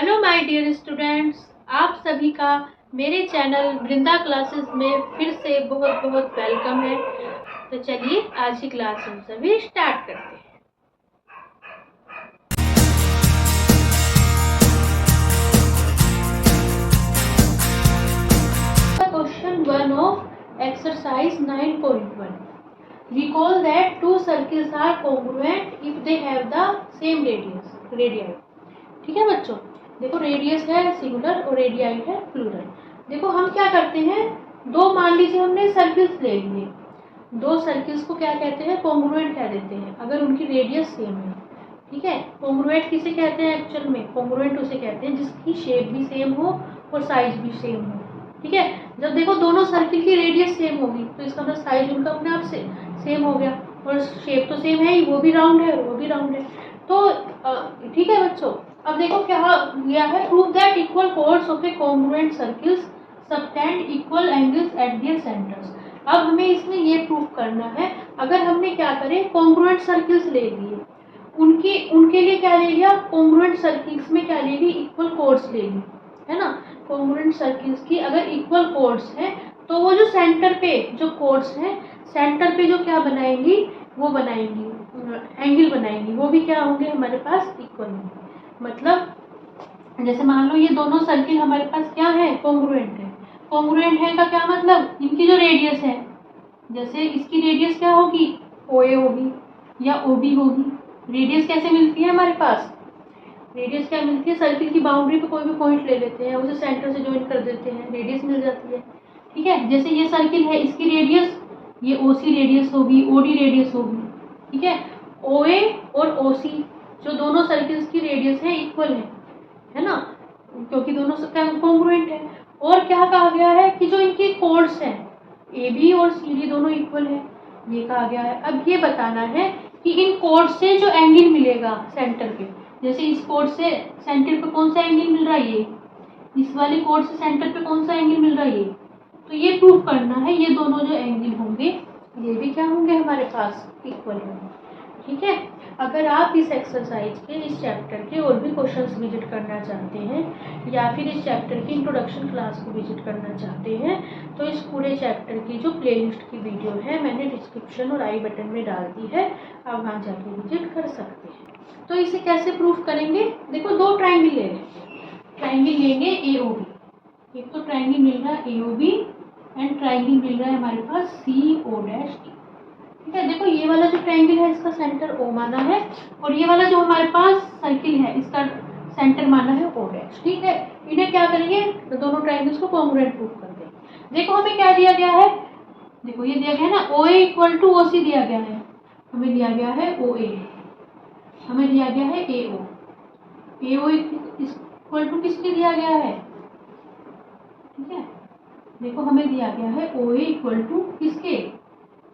Hello my dear students, आप सभी का मेरे चैनल वृंदा क्लासेस में फिर से बहुत बहुत वेलकम है। तो चलिए आज की क्लास हम सभी स्टार्ट करते हैं। Question 1 of exercise 9.1। Recall that two circles are congruent if they have the same radii। ठीक है बच्चों, देखो रेडियस है सिंगुलर और रेडियाई है प्लूरल। देखो हम क्या करते हैं, दो मान लीजिए हमने सर्किल्स ले लिए, दो सर्किल्स को क्या कहते हैं, कॉन्ग्रुएंट कह देते हैं अगर उनकी रेडियस सेम है। ठीक है, कॉन्ग्रुएंट किसे कहते हैं एक्चुअल में, कॉन्ग्रुएंट उसे कहते हैं जिसकी शेप भी सेम हो और साइज भी सेम हो। ठीक है, जब देखो दोनों सर्किल की रेडियस सेम होगी तो इसका मतलब साइज उनका अपने आप से सेम हो गया और शेप तो सेम है ही, वो भी राउंड है और वो भी राउंड है। तो ठीक है बच्चों, अब देखो क्या गया है, prove that equal course of A congruent circles subtend equal angles at their centres. अब हमें इसमें ये प्रूव करना है, अगर हमने क्या करें कॉन्ग्रुएंट सर्किल्स ले लिए, उनके लिए क्या ले लिया, कॉन्ग्रुएंट सर्किल्स में क्या ले ली, इक्वल कोर्स ले ली, है ना। कॉन्ग्रुएंट सर्किल्स की अगर इक्वल कोर्स है तो वो जो सेंटर पे जो कोर्स है, सेंटर पे जो क्या बनाएंगी, वो बनाएंगी एंगल बनाएंगी, वो भी क्या होंगे हमारे पास इक्वल होंगे। मतलब जैसे मान लो ये दोनों सर्किल हमारे पास क्या है, कॉन्ग्रुएंट है। कॉन्ग्रुएंट है का क्या मतलब, इनकी जो रेडियस है, जैसे इसकी रेडियस क्या होगी, OA होगी या OB होगी। रेडियस कैसे मिलती है हमारे पास, रेडियस क्या मिलती है, सर्किल की बाउंड्री पे कोई भी पॉइंट ले लेते हैं, उसे सेंटर से ज्वाइन कर देते हैं, रेडियस मिल जाती है। ठीक है, जैसे ये सर्किल है, इसकी रेडियस ये OC रेडियस होगी, OD रेडियस होगी। ठीक है, OA और OC जो दोनों सर्किल्स की रेडियस है इक्वल है ना, क्योंकि दोनों कॉन्ग्रुएंट है। और क्या कहा गया है कि जो इनकी कोर्स है AB और CD दोनों इक्वल है, ये कहा गया है। अब ये बताना है कि इन कोर्स से जो एंगल मिलेगा सेंटर पे, जैसे इस कोर्स से सेंटर पे कौन सा एंगल मिल रहा है, ये इस वाली कोर्स से सेंटर पे कौन सा एंगल मिल रहा है, ये तो ये प्रूव करना है ये दोनों जो एंगल होंगे ये भी क्या होंगे हमारे पास इक्वल होंगे। ठीक है, अगर आप इस एक्सरसाइज के इस चैप्टर के और भी क्वेश्चंस विजिट करना चाहते हैं या फिर इस चैप्टर की इंट्रोडक्शन क्लास को विजिट करना चाहते हैं तो इस पूरे चैप्टर की जो प्लेलिस्ट की वीडियो है मैंने डिस्क्रिप्शन और आई बटन में डाल दी है, आप वहाँ जाके विजिट कर सकते हैं। तो इसे कैसे प्रूफ करेंगे, देखो दो ट्राइंगल ले लेंगे, ट्राइंगल लेंगे AOB, एक तो ट्राइंगल मिल रहा है AOB एंड ट्राइंगल मिल रहा है हमारे पास CO'। ठीक है, देखो ये वाला जो ट्राइंगल है इसका सेंटर O माना है और ये वाला जो हमारे पास सर्किल है इसका सेंटर माना है O'। ठीक है, इन्हें क्या करेंगे, तो दोनों ट्राइंगल्स को कॉन्ग्रुएंट प्रूफ कर देंगे। देखो हमें क्या दिया गया है, देखो ये दिया गया है ना, OA इक्वल टू OC दिया गया है, हमें दिया गया है OA, हमें दिया गया है AO इक्वल टू किसके दिया गया है। ठीक है, देखो हमें दिया गया है OA इक्वल टू किसके,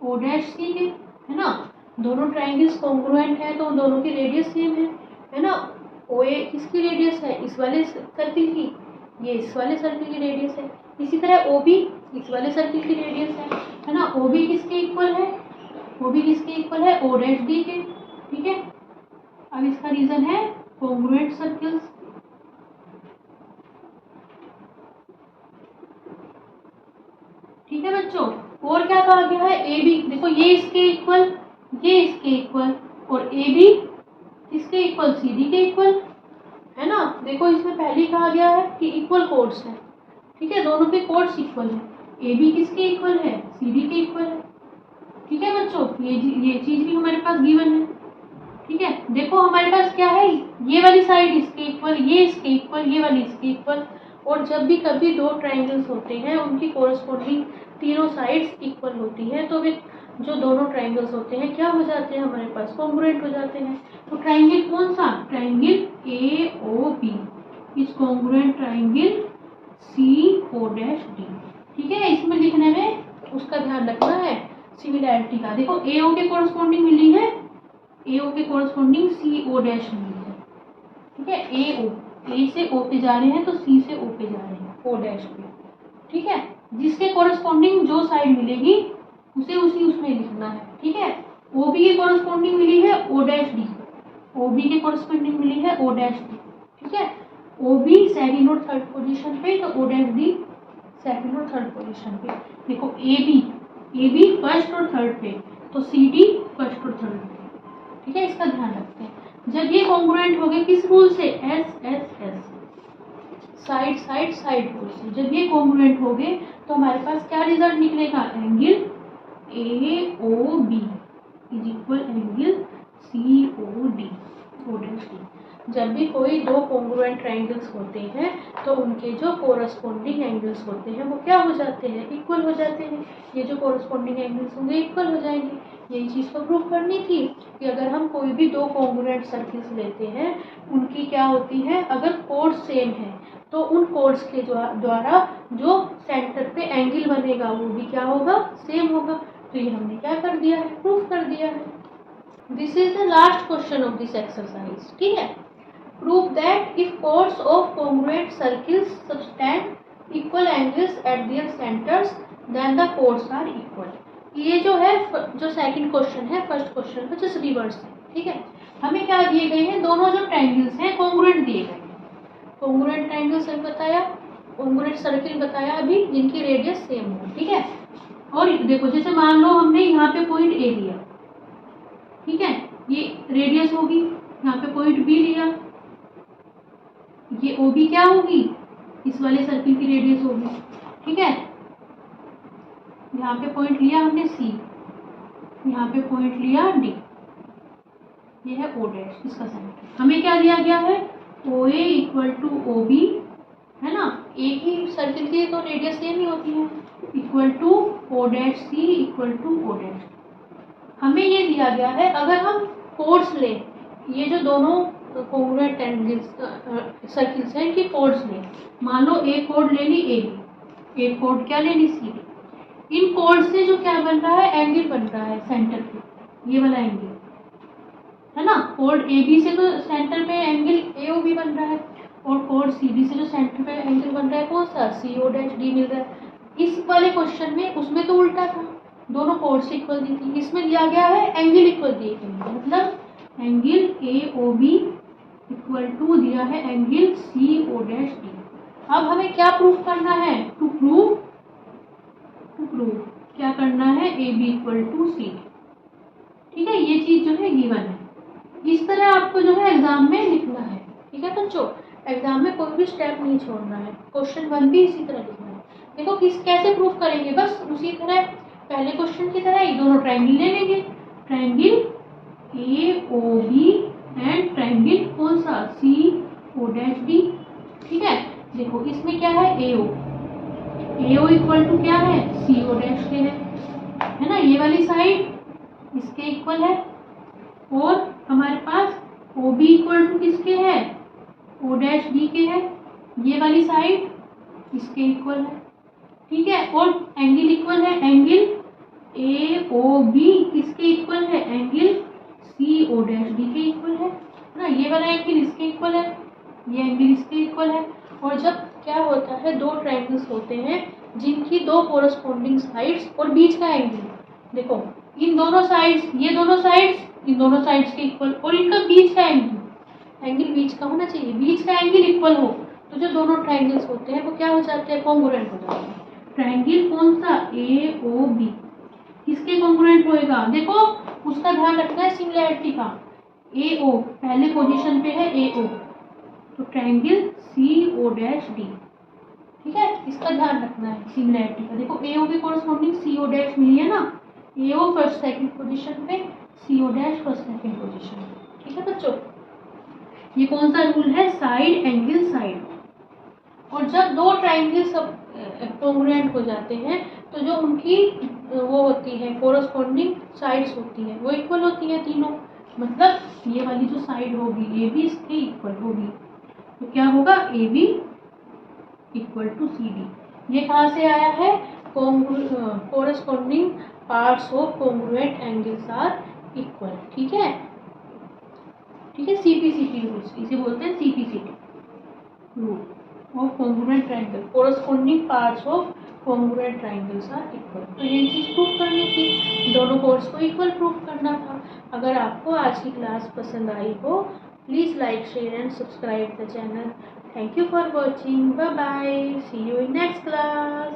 O'(C) के, है ना। दोनों ट्राइंगल्स कॉन्ग्रुएंट है तो दोनों की रेडियस सेम है ना। OA किसकी रेडियस है, इस वाले सर्किल की, ये इस वाले सर्किल की रेडियस है। इसी तरह OB इस वाले सर्किल की रेडियस है ना। OB किसके इक्वल है, OB किसके इक्वल है, O'(D) के। ठीक है, अब इसका रीजन है कॉन्ग्रुएंट सर्किल्स। ठीक है बच्चों, और क्या कहा गया है, AB देखो ये इसके इक्वल, ये इसके इक्वल और AB किसके इक्वल, CD के इक्वल, है ना। देखो इसमें पहले कहा गया है कि इक्वल कोर्स है। ठीक है, दोनों के कोर्स इक्वल है, AB किसके इक्वल है, CD के इक्वल है। ठीक है बच्चों, ये चीज भी हमारे पास गिवन है। ठीक है, देखो हमारे पास क्या है, ये वाली साइड इसके इक्वल, ये इसके इक्वल, ये वाली इसके इक्वल। और जब भी कभी दो ट्राइंगल्स होते हैं उनकी कोरस्पॉन्डिंग तीनों साइड्स इक्वल होती हैं तो वे जो दोनों ट्राइंगल्स होते हैं क्या हो जाते हैं हमारे पास, कॉन्ग्रुएंट हो जाते हैं। तो ट्राइंगल कौन सा, triangle AOB is congruent triangle CO'(D)। ठीक है, इसमें लिखने में उसका ध्यान रखना है सिमिलैरिटी का। देखो AO के कोरस्पॉन्डिंग मिली है, AO के कोरस्पॉन्डिंग CO' मिली है। ठीक है, A से O पे जा रहे हैं तो C से O पे जा रहे हैं, O' पे। ठीक है, जिसके कोरस्पॉन्डिंग जो साइड मिलेगी उसे उसमें लिखना है। ठीक है, OB के कोरस्पॉन्डिंग मिली है O'(D), OB के कोरस्पॉन्डिंग मिली है O'(D। ठीक है, ओ बी सेकंड और थर्ड पोजीशन पे, तो ओ डैश डी सेकंड और थर्ड पोजीशन पे। देखो ए बी फर्स्ट और थर्ड पे, तो सी डी फर्स्ट और थर्ड पे। ठीक है, इसका ध्यान रखते हैं। जब ये कॉन्ग्रुएंट हो गए किस रूल से, S S S, side side side rule से, जब ये कॉन्ग्रुएंट हो गए तो हमारे पास क्या रिजल्ट निकलेगा, angle A O B is equal angle C O D, O dash D. जब भी कोई दो कॉन्ग्रुएंट ट्रायंगल्स होते हैं तो उनके जो कोरस्पॉन्डिंग एंगल्स होते हैं वो क्या हो जाते हैं, इक्वल हो जाते हैं। ये जो कोरस्पॉन्डिंग एंगल्स होंगे इक्वल हो जाएंगे। यही चीज़ तो प्रूव करनी थी कि अगर हम कोई भी दो कॉन्ग्रुएंट सर्किल्स लेते हैं उनकी क्या होती है, अगर कोड सेम है तो उन कोड्स के द्वारा जो सेंटर पे एंगल बनेगा वो भी क्या होगा, सेम होगा। तो ये हमने क्या कर दिया है, प्रूफ कर दिया है। This is the last question of this exercise. ठीक है, prove that if chords of congruent circles subtend equal angles at their centres then the chords are equal. ये जो है जो सेकंड क्वेश्चन है फर्स्ट क्वेश्चन का जस्ट रिवर्स है। ठीक है, हमें क्या दिए गए हैं, दोनों जो ट्रायंगल्स हैं कॉन्ग्रुएंट दिए गए हैं। कॉन्ग्रुएंट ट्रायंगल सर बताया, कॉन्ग्रुएंट सर्किल बताया अभी, जिनकी रेडियस सेम हो। ठीक है, और देखो जैसे मान लो हमने यहाँ पे पॉइंट ए लिया, ठीक है, ये रेडियस होगी, यहाँ पे पॉइंट बी लिया, ये ओ बी क्या होगी, इस वाले सर्किल की रेडियस होगी। ठीक है, यहाँ पे पॉइंट लिया हमने सी, यहाँ पे पॉइंट लिया डी, ये है ओ डैश, इसका सेंटर। हमें क्या दिया गया है, ओ ए इक्वल टू ओ बी, है ना, एक ही सर्किल की तो रेडियस सेम ही होती है, equal two O dash C equal two O dash. हमें ये दिया गया है अगर हम कोड्स लें, ये जो दोनों कॉन्ग्रुएंट एंगल्स सर्किल्स हैं इनकी कोड्स लें, मान लो एक कोड ले ली ए बी, एक कोड क्या ले ली सी डी। इन कोड से जो क्या बन रहा है, एंगल बन रहा है सेंटर पे, ये वाला एंगल है ना। कोड ए बी से तो सेंटर पे एंगल ए ओ बी बन रहा है, और कोड सी डी से जो सेंटर पे एंगल बन रहा है कौन सा, सी ओ डैश डी मिल रहा है। इस वाले क्वेश्चन में उसमें तो उल्टा था, दोनों कोड से इक्वल दी थी, इसमें दिया गया है एंगल इक्वल दिए गए, मतलब angle A O B equal to दिया है angle C O dash D. अब हमें क्या प्रूफ करना है, टू प्रूव क्या करना है, ए बी इक्वल टू सी। ठीक है, ये चीज जो है गिवन है, इस तरह आपको जो है एग्जाम में लिखना है। ठीक है बच्चों, एग्जाम में कोई भी स्टेप नहीं छोड़ना है, क्वेश्चन 1 भी इसी तरह लिखना है। देखो कैसे प्रूफ करेंगे, बस उसी तरह पहले क्वेश्चन की तरह ही दोनों ट्रायंगल ले लेंगे, triangle A O B and triangle कौन सा, सी ओ डैश डी। ठीक है, देखो इसमें क्या है, ए ओ इक्वल टू क्या है, सी ओ डैश के है ना, ये वाली साइड इसके इक्वल है, और हमारे पास ओ बी इक्वल टू किसके है, ओ डैश डी के है, ये वाली साइड इसके इक्वल है। ठीक है, और एंगल इक्वल है, एंगल ए ओ बी किसके इक्वल है, angle C O dash D के इक्वल है ना, ये वाला एंगल इसके इक्वल है, ये एंगल इसके इक्वल है। और जब क्या होता है, दो ट्रायंगल्स होते हैं जिनकी दो कोरस्पॉन्डिंग साइड्स और बीच का एंगल, देखो इन दोनों साइड्स, ये दोनों साइड्स इन दोनों साइड्स के इक्वल, और इनका बीच का एंगल बीच का होना चाहिए, बीच का एंगल इक्वल हो तो जो दोनों ट्रायंगल्स होते हैं वो क्या हो जाते हैं, कॉन्ग्रुएंट हो जाते हैं। ट्रायंगल कौन सा, ए ओ बी किसके कॉन्ग्रुएंट होएगा, देखो उसका ध्यान रखना है सिमिलैरिटी का, ए ओ पहले पोजीशन पे है ए ओ, तो triangle C O dash D. ठीक है, इसका ध्यान रखना है सिमिलैरिटी का। देखो ए ओ के कोरस्पॉन्डिंग सी ओ डैश मिली है ना, A O first second position पे, C O dash first second position पे। ठीक है बच्चों, ये कौन सा रूल है, साइड एंगल साइड। और जब दो ट्रायंगल सब कॉन्ग्रुएंट हो जाते हैं तो जो उनकी वो होती है कोरस्पॉन्डिंग साइड्स होती है वो इक्वल होती है तीनों, मतलब ये वाली जो साइड होगी ए बी इसके इक्वल होगी, तो क्या होगा, A B equal to C D. ये कहाँ से आया है, corresponding parts of congruent angles are equal. ठीक है, ठीक है, सीपीसीटी रूल्स इसे बोलते हैं, CPCT rule of congruent triangle, corresponding parts of congruent triangles are equal. तो ये चीज प्रूफ करनी थी, दोनों कोर्स को इक्वल प्रूफ करना था। अगर आपको आज की क्लास पसंद आई हो, please like share and subscribe the channel. Thank you for watching. Bye bye. See you in next class.